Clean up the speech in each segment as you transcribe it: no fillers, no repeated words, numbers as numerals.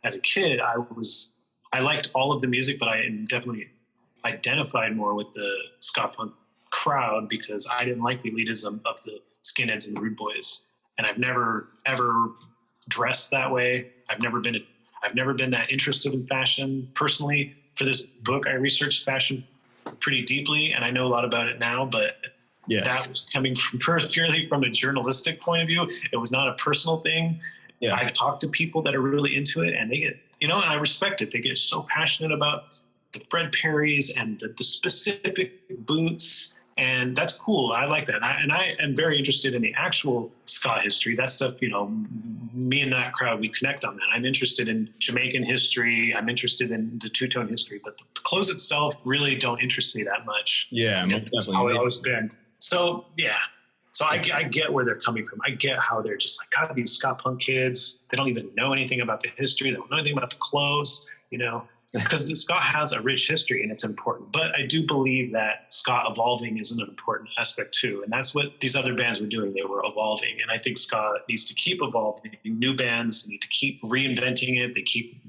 as a kid, I liked all of the music, but I definitely identified more with the ska punk crowd because I didn't like the elitism of the skinheads and the rude boys. And I've never ever dressed that way. I've never been that interested in fashion personally. For this book, I researched fashion pretty deeply, and I know a lot about it now, but that was coming from purely from a journalistic point of view. It was not a personal thing. Yeah. I've talked to people that are really into it, and they get, and I respect it. They get so passionate about the Fred Perrys and the specific boots, and that's cool. I like that. And I am very interested in the actual ska history. That stuff, me and that crowd, we connect on that. I'm interested in Jamaican history. I'm interested in the two-tone history, but the clothes itself really don't interest me that much. Yeah, that's how it's always been. So, yeah. So I get where they're coming from. I get how they're just like, God, these ska punk kids, they don't even know anything about the history. They don't know anything about the clothes, because the ska has a rich history and it's important. But I do believe that ska evolving is an important aspect too. And that's what these other bands were doing. They were evolving. And I think ska needs to keep evolving. New bands need to keep reinventing it.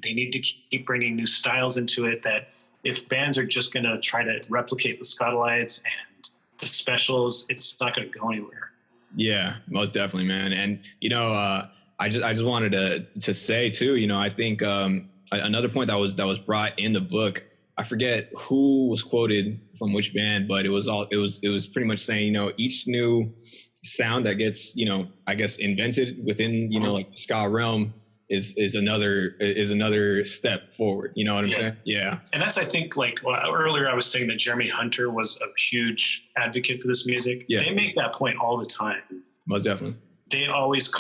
They need to keep bringing new styles into it, that if bands are just going to try to replicate the Skatalites and the Specials, it's not going to go anywhere. Yeah, most definitely, man. And, I just wanted to say too, I think, another point that was brought in the book, I forget who was quoted from which band, but it was pretty much saying, each new sound that gets, I guess invented within, like the ska realm is another step forward. You know what I'm saying? Yeah. And that's, I think, earlier I was saying that Jeremy Hunter was a huge advocate for this music. Yeah. They make that point all the time. Most definitely. They always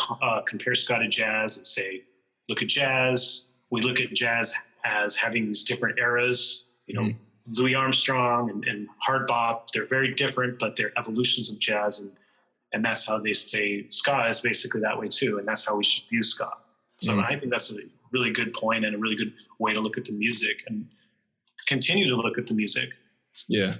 compare ska to jazz and say, look at jazz. We look at jazz as having these different eras, Louis Armstrong and hard bop. They're very different, but they're evolutions of jazz. And that's how they say ska is basically that way too. And that's how we should view ska. So I think that's a really good point and a really good way to look at the music and continue to look at the music. Yeah.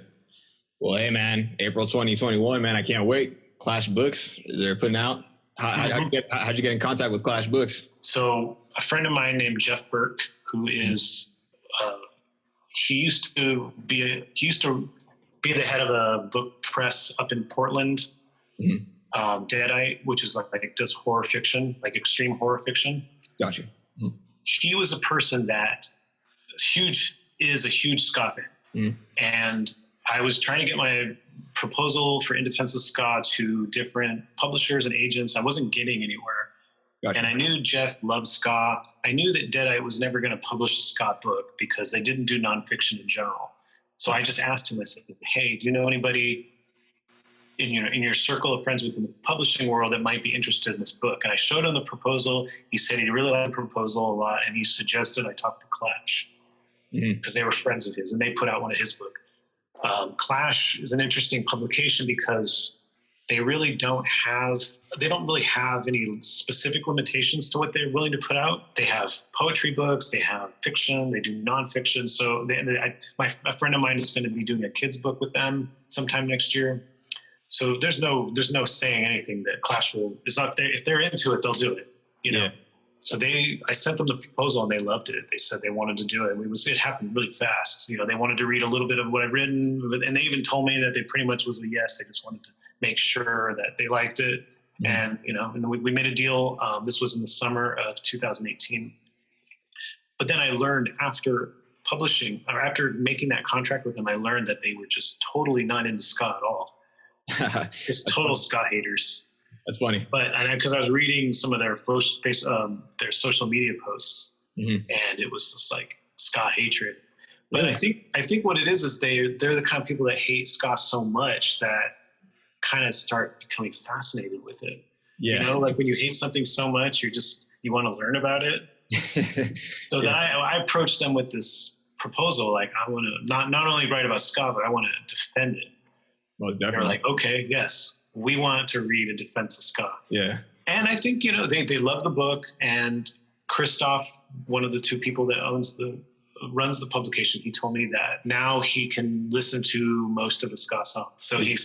Well, hey man, April 2021, man, I can't wait. Clash Books, they're putting out. How'd you get in contact with Clash Books? So a friend of mine named Jeff Burke, who is, he used to be the head of a book press up in Portland, Deadite, which is like does horror fiction, like extreme horror fiction. Gotcha. Mm-hmm. He was a person that is a huge ska fan. And I was trying to get my proposal for In Defense of Ska to different publishers and agents. I wasn't getting anywhere. Gotcha. And I knew Jeff loved ska. I knew that Deadite was never going to publish a ska book because they didn't do nonfiction in general. So I just asked him, I said, hey, do you know anybody in your circle of friends within the publishing world that might be interested in this book? And I showed him the proposal. He said he really liked the proposal a lot, and he suggested I talk to Clash because they were friends of his, and they put out one of his books. Clash is an interesting publication because they don't really have any specific limitations to what they're willing to put out. They have poetry books, they have fiction, they do nonfiction. So a friend of mine is going to be doing a kid's book with them sometime next year. So there's no saying anything that Clash is not there. If they're into it, they'll do it. Yeah. So I sent them the proposal and they loved it. They said they wanted to do it. It happened really fast. They wanted to read a little bit of what I'd written, and they even told me that they pretty much was a yes. They just wanted to make sure that they liked it. And, and then we made a deal. This was in the summer of 2018. But then I learned after making that contract with them, I learned that they were just totally not into ska at all. Just total ska haters. That's funny. But because I was reading some of their their social media posts, and it was just like ska hatred. But I think what it is they're the kind of people that hate ska so much that kind of start becoming fascinated with it. Yeah. Like when you hate something so much, you want to learn about it. So then I approached them with this proposal, like I want to not only write about ska, but I want to defend it. Most definitely. They're like, okay, yes, we want to read A Defense of Ska. Yeah. And I think, they love the book, and Christoph, one of the two people that runs the publication, he told me that now he can listen to most of the ska songs. So he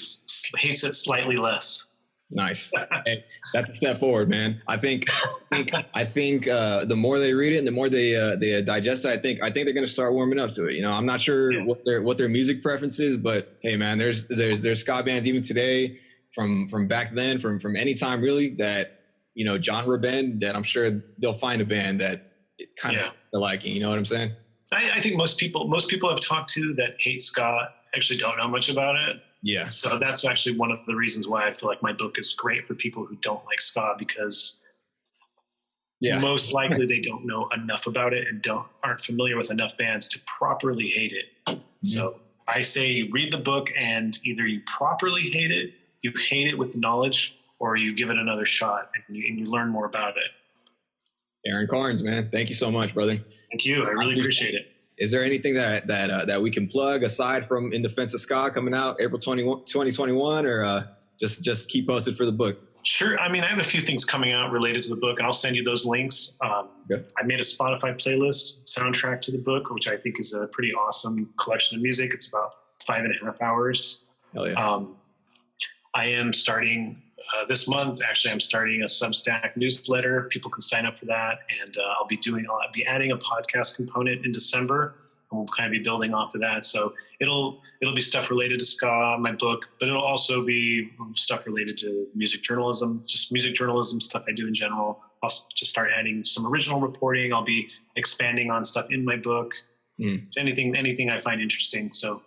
hates it slightly less. Nice. Hey, that's a step forward, man. I think the more they read it and the more they digest it, I think they're going to start warming up to it. I'm not sure what their music preference is, but hey, man, there's ska bands even today from back then, from any time really, that genre bend, that I'm sure they'll find a band that kind of they're liking. You know what I'm saying? I think most people I've talked to that hate ska actually don't know much about it. Yeah. So that's actually one of the reasons why I feel like my book is great for people who don't like ska, because most likely they don't know enough about it and aren't familiar with enough bands to properly hate it. Mm-hmm. So I say you read the book, and either you properly hate it, you hate it with the knowledge, or you give it another shot and you learn more about it. Aaron Carnes, man, thank you so much, brother. Thank you. I really appreciate it. Is there anything that we can plug aside from In Defense of Ska coming out April 2021, or just keep posted for the book? Sure. I mean, I have a few things coming out related to the book, and I'll send you those links. Okay. I made a Spotify playlist soundtrack to the book, which I think is a pretty awesome collection of music. It's about 5.5 hours. Hell yeah. I am starting this month. Actually, I'm starting a Substack newsletter. People can sign up for that, and I'll be adding a podcast component in December, and we'll kind of be building off of that. So it'll be stuff related to ska, my book, but it'll also be stuff related to music journalism, just music journalism stuff I do in general. I'll just start adding some original reporting. I'll be expanding on stuff in my book. Anything I find interesting. So.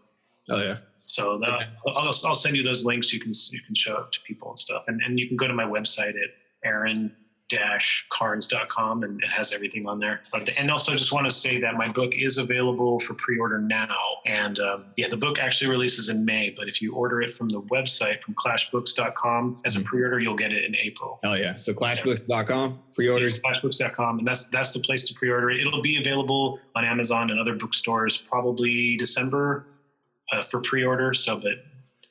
Oh yeah. So I'll send you those links. You can show up to people and stuff. And you can go to my website at aaron-carnes.com, and it has everything on there. And also just want to say that my book is available for pre-order now. And the book actually releases in May, but if you order it from the website, from clashbooks.com as a pre-order, you'll get it in April. Oh yeah. So clashbooks.com, pre-orders. Clashbooks.com. And that's the place to pre-order it. It'll be available on Amazon and other bookstores probably December. For pre-order, but you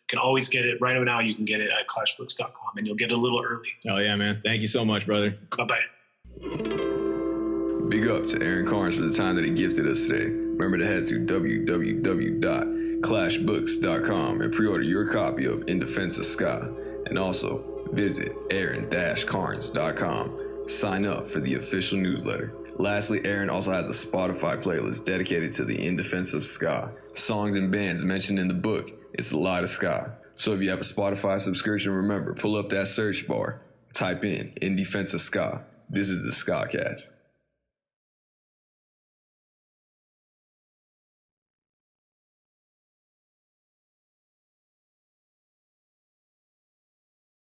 can always get it right now. You can get it at clashbooks.com, and you'll get it a little early. Oh yeah, man. Thank you so much, brother. Bye-bye. Big up to Aaron Carnes for the time that he gifted us today. Remember to head to www.clashbooks.com and pre-order your copy of In Defense of Ska. And also visit aaron-carnes.com. Sign up for the official newsletter. Lastly, Aaron also has a Spotify playlist dedicated to the In Defense of Ska. Songs and bands mentioned in the book, it's a lot of ska. So if you have a Spotify subscription, remember, pull up that search bar, type in Defense of Ska. This is the SKA CAST.